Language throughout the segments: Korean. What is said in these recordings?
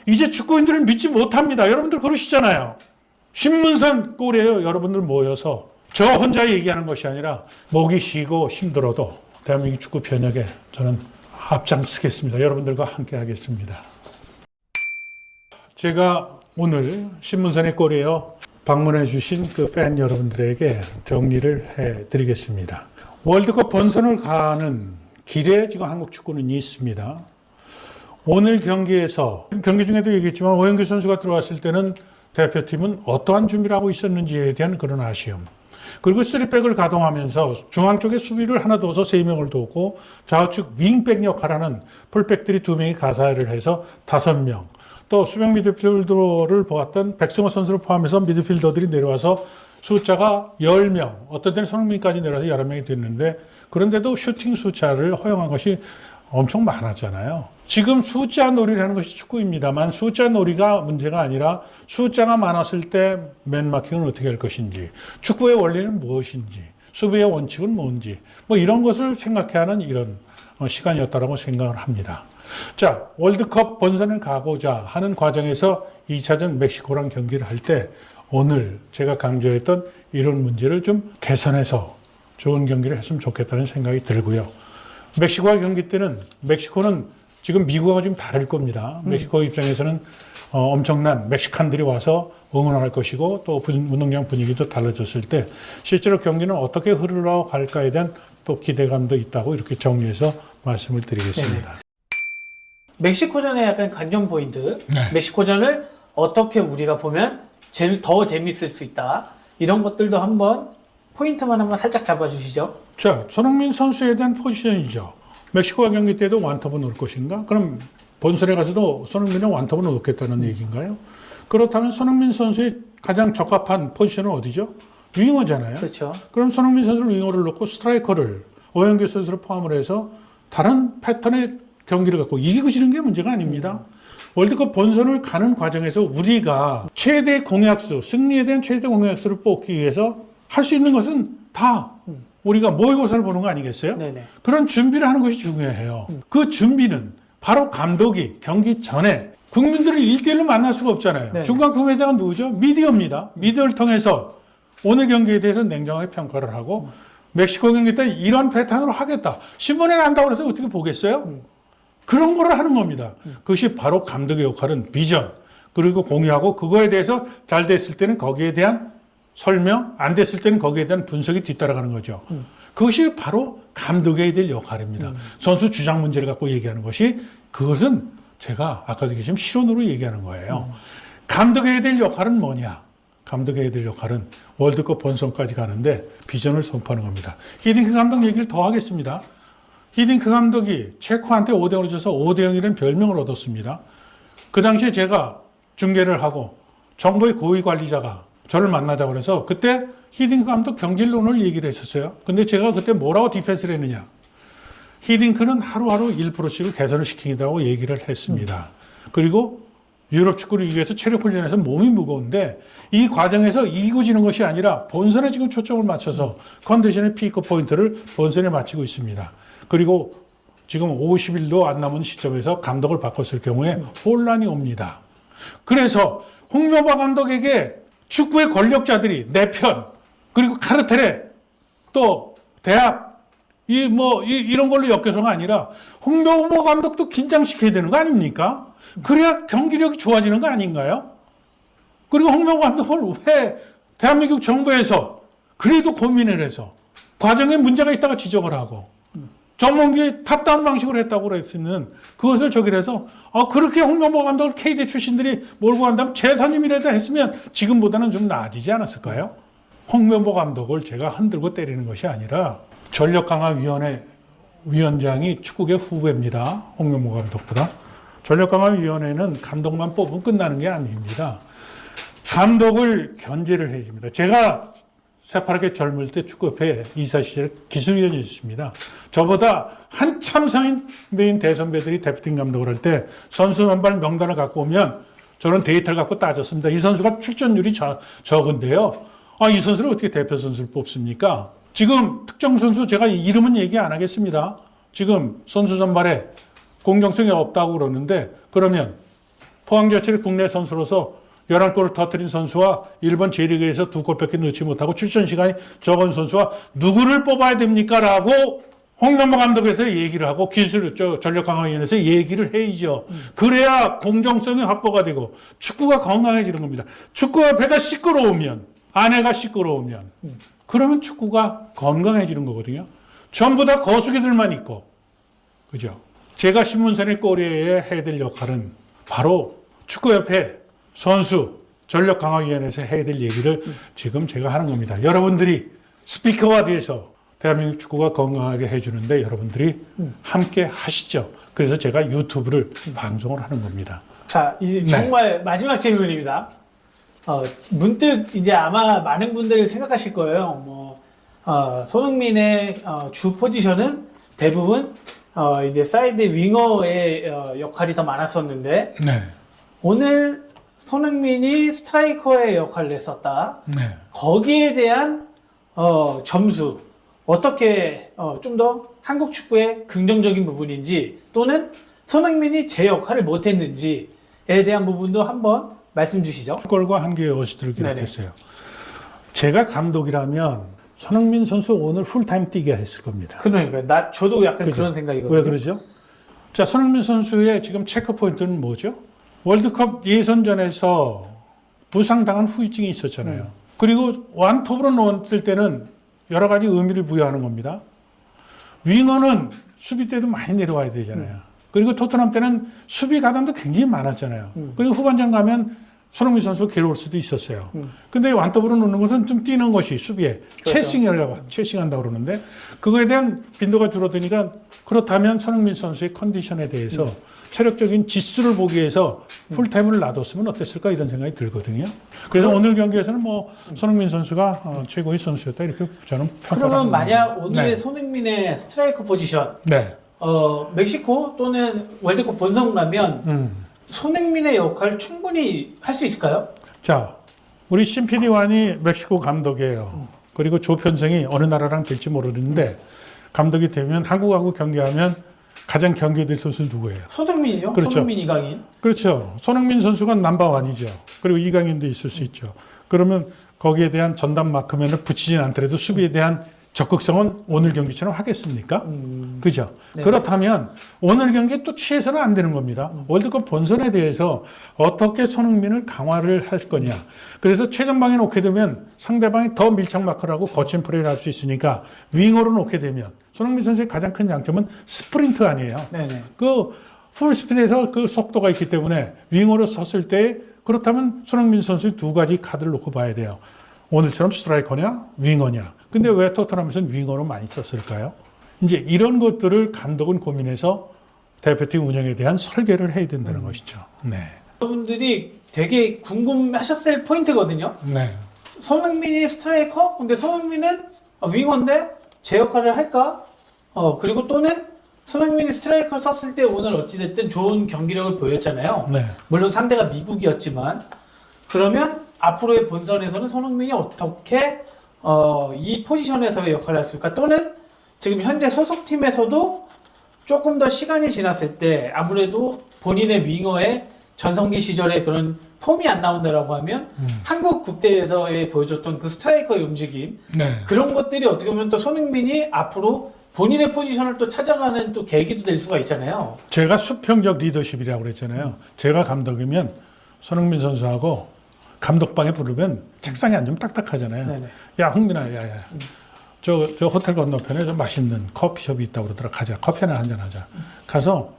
이제 축구인들을 믿지 못합니다. 여러분들 그러시잖아요. 신문선 꼴이에요. 여러분들 모여서 저 혼자 얘기하는 것이 아니라 목이 쉬고 힘들어도 대한민국 축구 변혁에 저는 앞장서겠습니다. 여러분들과 함께 하겠습니다. 제가 오늘 신문선의 꼴이에요. 방문해 주신 그 팬 여러분들에게 정리를 해드리겠습니다. 월드컵 본선을 가는 길에 지금 한국 축구는 있습니다. 오늘 경기에서 경기 중에도 얘기했지만 오영규 선수가 들어왔을 때는 대표팀은 어떠한 준비를 하고 있었는지에 대한 그런 아쉬움. 그리고 3백을 가동하면서 중앙 쪽에 수비를 하나 둬서 3명을 뒀고 좌우측 윙백 역할하는 풀백들이 2명이 가사를 해서 5명. 또 수비형 미드필더를 보았던 백승호 선수를 포함해서 미드필더들이 내려와서 숫자가 10명, 어떤 때는 손흥민까지 내려와서 11명이 됐는데 그런데도 슈팅 숫자를 허용한 것이 엄청 많았잖아요. 지금 숫자 놀이를 하는 것이 축구입니다만 숫자 놀이가 문제가 아니라 숫자가 많았을 때 맨마킹은 어떻게 할 것인지, 축구의 원리는 무엇인지, 수비의 원칙은 뭔지 뭐 이런 것을 생각해야 하는 이런 시간이었다고 생각을 합니다. 자, 월드컵 본선을 가고자 하는 과정에서 2차전 멕시코랑 경기를 할 때 오늘 제가 강조했던 이런 문제를 좀 개선해서 좋은 경기를 했으면 좋겠다는 생각이 들고요. 멕시코와 경기 때는 멕시코는 지금 미국하고 좀 다를 겁니다. 멕시코 입장에서는 엄청난 멕시칸들이 와서 응원할 것이고 또 운동장 분위기도 달라졌을 때 실제로 경기는 어떻게 흘러갈까에 대한 또 기대감도 있다고 이렇게 정리해서 말씀을 드리겠습니다. 네네. 멕시코전의 약간 관전 포인트, 네. 멕시코전을 어떻게 우리가 보면 더 재밌을 수 있다. 이런 것들도 한번 포인트만 한번 살짝 잡아주시죠. 자, 손흥민 선수에 대한 포지션이죠. 멕시코와 경기 때도 완톱을 놓을 것인가? 그럼 본선에 가서도 손흥민은 완톱을 놓겠다는 얘기인가요? 그렇다면 손흥민 선수의 가장 적합한 포지션은 어디죠? 윙어잖아요. 그렇죠. 그럼 손흥민 선수를 윙어를 놓고 스트라이커를 오영규 선수를 포함을 해서 다른 패턴의 경기를 갖고 이기고 지는 게 문제가 아닙니다. 월드컵 본선을 가는 과정에서 우리가 최대 공약수, 승리에 대한 최대 공약수를 뽑기 위해서 할 수 있는 것은 다 우리가 모의고사를 보는 거 아니겠어요? 네네. 그런 준비를 하는 것이 중요해요. 그 준비는 바로 감독이 경기 전에 국민들을 1대1로 만날 수가 없잖아요. 네. 중간 구매자가 누구죠? 미디어입니다. 미디어를 통해서 오늘 경기에 대해서 냉정하게 평가를 하고 멕시코 경기 때 이런 패턴으로 하겠다. 신문에 난다고 해서 어떻게 보겠어요? 그런 거를 하는 겁니다. 그것이 바로 감독의 역할은 비전, 그리고 공유하고 그거에 대해서 잘 됐을 때는 거기에 대한 설명, 안 됐을 때는 거기에 대한 분석이 뒤따라가는 거죠. 그것이 바로 감독이 될 역할입니다. 선수 주장 문제를 갖고 얘기하는 것이 그것은 제가 아까도 얘기했지만 실언으로 얘기하는 거예요. 감독이 될 역할은 뭐냐? 감독이 될 역할은 월드컵 본선까지 가는데 비전을 선포하는 겁니다. 히딩크 감독 얘기를 더 하겠습니다. 히딩크 감독이 체코한테 5대0으로 져서 5대0이라는 별명을 얻었습니다. 그 당시에 제가 중계를 하고 정부의 고위 관리자가 저를 만나자고 해서 그때 히딩크 감독 경질론을 얘기를 했었어요. 근데 제가 그때 뭐라고 디펜스를 했느냐. 히딩크는 하루하루 1%씩을 개선을 시키겠다고 얘기를 했습니다. 그리고 유럽 축구를 위해서 체력 훈련해서 몸이 무거운데 이 과정에서 이기고 지는 것이 아니라 본선에 지금 초점을 맞춰서 컨디션의 피크 포인트를 본선에 맞추고 있습니다. 그리고 지금 50일도 안 남은 시점에서 감독을 바꿨을 경우에 혼란이 옵니다. 그래서 홍명보 감독에게 축구의 권력자들이 내 편, 그리고 카르텔에 또 대학, 이런 걸로 엮여서가 아니라 홍명보 감독도 긴장시켜야 되는 거 아닙니까? 그래야 경기력이 좋아지는 거 아닌가요? 그리고 홍명보 감독을 왜 대한민국 정부에서 그래도 고민을 해서 과정에 문제가 있다가 지적을 하고 전문기에 탑다운 방식으로 했다고 그랬으면 그것을 저기를 해서 그렇게 홍명보 감독을 K대 출신들이 몰고 간다면 재선임이라도 했으면 지금보다는 좀 나아지지 않았을까요? 홍명보 감독을 제가 흔들고 때리는 것이 아니라 전력강화위원회 위원장이 축구계 후배입니다. 홍명보 감독보다. 전력강화위원회는 감독만 뽑으면 끝나는 게 아닙니다. 감독을 견제를 해야 됩니다. 제가 새파랗게 젊을 때 축구협회 이사 시절에 기술위원이었습니다. 저보다 한참 상인 대선배들이 대표팀 감독을 할 때 선수 선발 명단을 갖고 오면 저는 데이터를 갖고 따졌습니다. 이 선수가 출전율이 적은데요. 이 선수를 어떻게 대표 선수를 뽑습니까? 지금 특정 선수 제가 이름은 얘기 안 하겠습니다. 지금 선수 선발에 공정성이 없다고 그러는데 그러면 포항제철의 국내 선수로서 11골을 터뜨린 선수와 일본 J리그에서 2골밖에 넣지 못하고 출전 시간이 적은 선수와 누구를 뽑아야 됩니까? 라고 홍명보 감독에서 얘기를 하고 전력강화위원회에서 얘기를 해야죠. 그래야 공정성이 확보가 되고 축구가 건강해지는 겁니다. 축구가 배가 시끄러우면, 아내가 시끄러우면 그러면 축구가 건강해지는 거거든요. 전부 다 거수기들만 있고, 그죠? 제가 신문선의 꼬리에 해야 될 역할은 바로 축구협회, 선수, 전력강화위원회에서 해야 될 얘기를 지금 제가 하는 겁니다. 여러분들이 스피커가 돼서 대한민국 축구가 건강하게 해주는데 여러분들이 함께 하시죠. 그래서 제가 유튜브를 방송을 하는 겁니다. 자, 이제 정말 마지막 질문입니다. 문득 이제 아마 많은 분들이 생각하실 거예요. 손흥민의 주 포지션은 대부분 이제 사이드 윙어의 역할이 더 많았었는데 네. 오늘 손흥민이 스트라이커의 역할을 했었다. 네. 거기에 대한 점수 어떻게 좀 더 한국 축구의 긍정적인 부분인지 또는 손흥민이 제 역할을 못했는지에 대한 부분도 한번 말씀 주시죠. 골과 한 개의 어시스트를 기록했어요. 제가 감독이라면 손흥민 선수 오늘 풀타임 뛰게 했을 겁니다. 그러니까 저도 약간 그죠? 그런 생각이거든요. 왜 그러죠? 자, 손흥민 선수의 지금 체크 포인트는 뭐죠? 월드컵 예선전에서 부상당한 후유증이 있었잖아요. 그리고 완톱으로 넣었을 때는 여러 가지 의미를 부여하는 겁니다. 윙어는 수비 때도 많이 내려와야 되잖아요. 그리고 토트넘 때는 수비 가담도 굉장히 많았잖아요. 그리고 후반전 가면 손흥민 선수 괴로울 수도 있었어요. 근데 완톱으로 넣는 것은 좀 뛰는 것이 수비에 그렇죠. 체싱한다고 그러는데 그거에 대한 빈도가 줄어드니까 그렇다면 손흥민 선수의 컨디션에 대해서 체력적인 지수를 보기 위해서 풀타임을 놔뒀으면 어땠을까 이런 생각이 들거든요. 그래서 오늘 경기에서는 손흥민 선수가 최고의 선수였다 이렇게 저는 평가를 그러면 합니다. 만약 오늘의 네. 손흥민의 스트라이커 포지션 네. 멕시코 또는 월드컵 본선 가면 손흥민의 역할 충분히 할 수 있을까요? 자, 우리 심피디완이 멕시코 감독이에요. 그리고 조편성이 어느 나라랑 될지 모르는데 감독이 되면 한국하고 경기하면 가장 경계될 선수는 누구예요? 손흥민이죠. 그렇죠. 손흥민, 이강인. 그렇죠. 손흥민 선수가 넘버원이죠. 그리고 이강인도 있을 수 있죠. 그러면 거기에 대한 전담 마크맨을 붙이진 않더라도 수비에 대한 적극성은 오늘 경기처럼 하겠습니까? 그죠? 네. 그렇다면 오늘 경기에 또 취해서는 안 되는 겁니다. 월드컵 본선에 대해서 어떻게 손흥민을 강화를 할 거냐. 그래서 최전방에 놓게 되면 상대방이 더 밀착 마크를 하고 거친 플레이를 할 수 있으니까 윙어로 놓게 되면 손흥민 선수의 가장 큰 장점은 스프린트 아니에요. 네네. 그 풀스피드에서 그 속도가 있기 때문에 윙어로 섰을 때 그렇다면 손흥민 선수의 두 가지 카드를 놓고 봐야 돼요. 오늘처럼 스트라이커냐 윙어냐. 근데 왜 토트넘에서는 윙어로 많이 썼을까요? 이제 이런 것들을 감독은 고민해서 대표팀 운영에 대한 설계를 해야 된다는 것이죠. 네. 여러분들이 되게 궁금하셨을 포인트거든요. 네. 손흥민이 스트라이커? 근데 손흥민은 윙어인데 제 역할을 할까? 그리고 또는 손흥민이 스트라이커를 썼을 때 오늘 어찌됐든 좋은 경기력을 보였잖아요. 네. 물론 상대가 미국이었지만 그러면 앞으로의 본선에서는 손흥민이 어떻게 이 포지션에서의 역할을 할 수 있을까? 또는 지금 현재 소속팀에서도 조금 더 시간이 지났을 때 아무래도 본인의 윙어의 전성기 시절에 그런 폼이 안 나온다라고 하면 한국 국대에서의 보여줬던 그 스트라이커의 움직임 네. 그런 것들이 어떻게 보면 또 손흥민이 앞으로 본인의 포지션을 또 찾아가는 또 계기도 될 수가 있잖아요. 제가 수평적 리더십이라고 그랬잖아요. 제가 감독이면 손흥민 선수하고 감독방에 부르면 책상에 앉으면 딱딱하잖아요. 네네. 야, 흥민아, 야. 저 호텔 건너편에 좀 맛있는 커피숍이 있다고 그러더라. 가자. 커피 하나 한잔 하자. 가서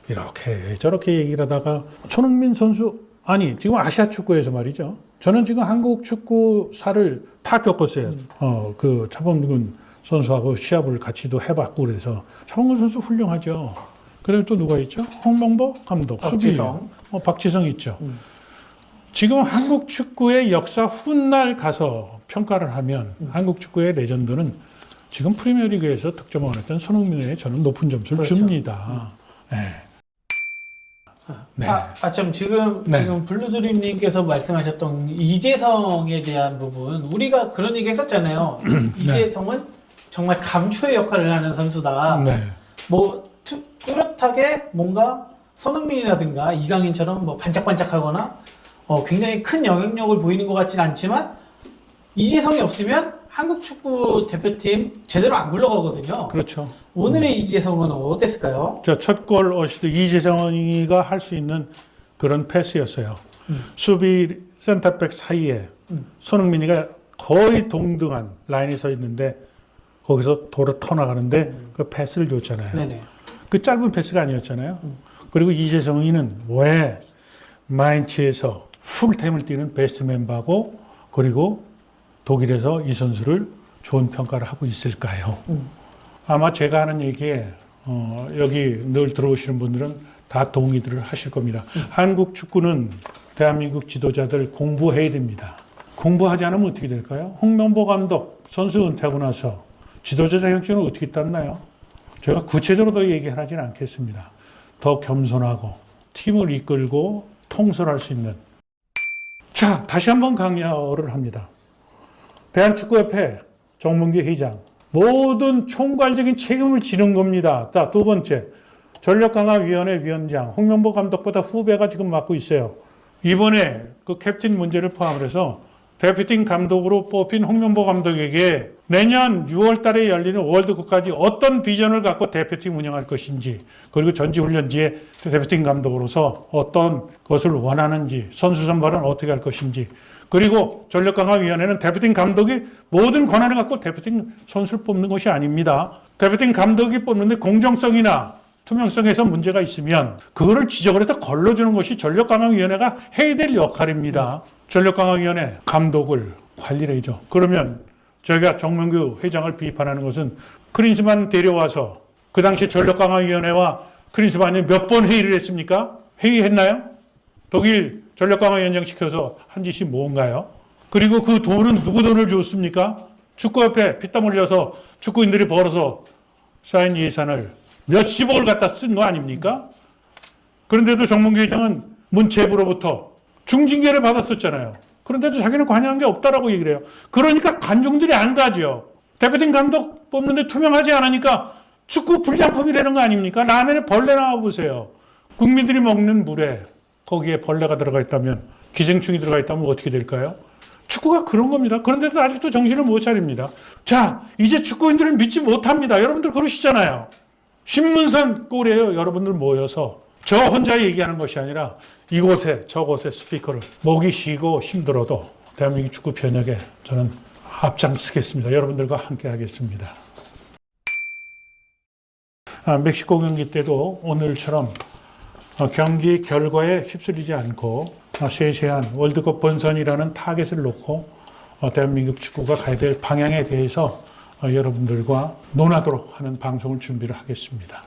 이렇게 저렇게 얘기를 하다가 손흥민 선수, 아니, 지금 아시아 축구에서 말이죠. 저는 지금 한국 축구사를 다 겪었어요. 그 차범근 선수하고 시합을 같이도 해봤고 그래서 차범근 선수 훌륭하죠. 그다음에 또 누가 있죠? 홍명보 감독, 박지성. 수비. 박지성 있죠. 지금 한국 축구의 역사 훗날 가서 평가를 하면 한국 축구의 레전드는 지금 프리미어리그에서 득점을 했던 손흥민에 저는 높은 점수를 그렇죠. 줍니다. 네. 네. 지금 블루드림님께서 말씀하셨던 이재성에 대한 부분 우리가 그런 얘기 했었잖아요. 이재성은 정말 감초의 역할을 하는 선수다. 네. 뚜렷하게 뭔가 손흥민이라든가 이강인처럼 뭐 반짝반짝하거나 굉장히 큰 영향력을 보이는 것 같지는 않지만 이재성이 없으면 한국 축구 대표팀 제대로 안 굴러가거든요. 그렇죠. 오늘의 이재성은 어땠을까요? 첫 골 어시스트 이재성이가 할 수 있는 그런 패스였어요. 수비 센터백 사이에 손흥민이가 거의 동등한 라인에 서 있는데 거기서 돌아 터나가는데 그 패스를 줬잖아요. 네네. 그 짧은 패스가 아니었잖아요. 그리고 이재성이는 왜 마인츠에서 풀타임을 뛰는 베스트 멤버고 그리고 독일에서 이 선수를 좋은 평가를 하고 있을까요? 아마 제가 하는 얘기에 여기 늘 들어오시는 분들은 다 동의들을 하실 겁니다. 한국 축구는 대한민국 지도자들 공부해야 됩니다. 공부하지 않으면 어떻게 될까요? 홍명보 감독 선수 은퇴하고 나서 지도자 자격증을 어떻게 땄나요? 제가 구체적으로 더 얘기하진 않겠습니다. 더 겸손하고 팀을 이끌고 통솔할 수 있는. 자, 다시 한번 강요를 합니다. 대한축구협회 정문기 회장. 모든 총괄적인 책임을 지는 겁니다. 자, 두 번째. 전력강화위원회 위원장. 홍명보 감독보다 후배가 지금 맡고 있어요. 이번에 그 캡틴 문제를 포함해서 대표팀 감독으로 뽑힌 홍명보 감독에게 내년 6월 달에 열리는 월드컵까지 어떤 비전을 갖고 대표팀 운영할 것인지, 그리고 전지훈련지에 대표팀 감독으로서 어떤 것을 원하는지, 선수 선발은 어떻게 할 것인지, 그리고 전력강화위원회는 대표팀 감독이 모든 권한을 갖고 대표팀 선수를 뽑는 것이 아닙니다. 대표팀 감독이 뽑는데 공정성이나 투명성에서 문제가 있으면 그거를 지적을 해서 걸러주는 것이 전력강화위원회가 해야 될 역할입니다. 전력강화위원회 감독을 관리를 해줘. 그러면 저희가 정문규 회장을 비판하는 것은 크린스만 데려와서 그 당시 전력강화위원회와 크린스만이 몇 번 회의를 했습니까? 회의했나요? 독일 전력강화위원장 시켜서 한 짓이 뭔가요? 그리고 그 돈은 누구 돈을 줬습니까? 축구협회 피땀 흘려서 축구인들이 벌어서 쌓인 예산을 몇십억을 갖다 쓴 거 아닙니까? 그런데도 정문규 회장은 문체부로부터 중징계를 받았었잖아요. 그런데도 자기는 관여한 게 없다라고 얘기를 해요. 그러니까 관중들이 안 가죠. 대표팀 감독 뽑는데 투명하지 않으니까 축구 불장품이라는 거 아닙니까? 라면에 벌레 나와보세요. 국민들이 먹는 물에 거기에 벌레가 들어가 있다면, 기생충이 들어가 있다면 어떻게 될까요? 축구가 그런 겁니다. 그런데도 아직도 정신을 못 차립니다. 자, 이제 축구인들은 믿지 못합니다. 여러분들 그러시잖아요. 신문선 꼴이에요. 여러분들 모여서 저 혼자 얘기하는 것이 아니라 이곳에 저곳에 스피커를 목이 쉬고 힘들어도 대한민국 축구 변혁에 저는 앞장서겠습니다. 여러분들과 함께 하겠습니다. 멕시코 경기 때도 오늘처럼 경기 결과에 휩쓸리지 않고 세세한 월드컵 본선이라는 타겟을 놓고 대한민국 축구가 가야 될 방향에 대해서 여러분들과 논하도록 하는 방송을 준비를 하겠습니다.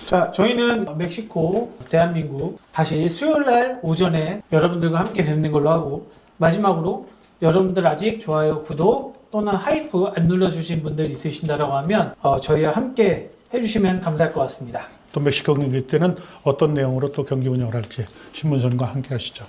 자, 저희는 멕시코, 대한민국 다시 수요일날 오전에 여러분들과 함께 뵙는 걸로 하고, 마지막으로 여러분들 아직 좋아요, 구독 또는 하이프 안 눌러주신 분들 있으신다라고 하면 저희와 함께 해주시면 감사할 것 같습니다. 또 멕시코 경기 때는 어떤 내용으로 또 경기 운영을 할지 신문선과 함께 하시죠.